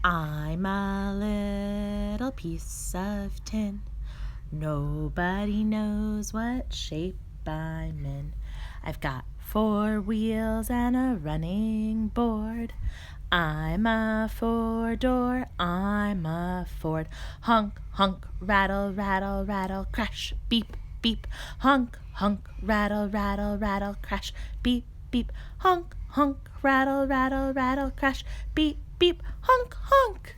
I'm a little piece of tin. Nobody knows what shape I'm in. I've got 4 wheels and a running board. I'm a four-door, I'm a Ford. Honk, honk, rattle, rattle, rattle, crash, beep, beep. Honk, honk, rattle, rattle, rattle, crash, beep, beep. Honk, honk, rattle, rattle, rattle, crash, beep, beep. Honk, honk.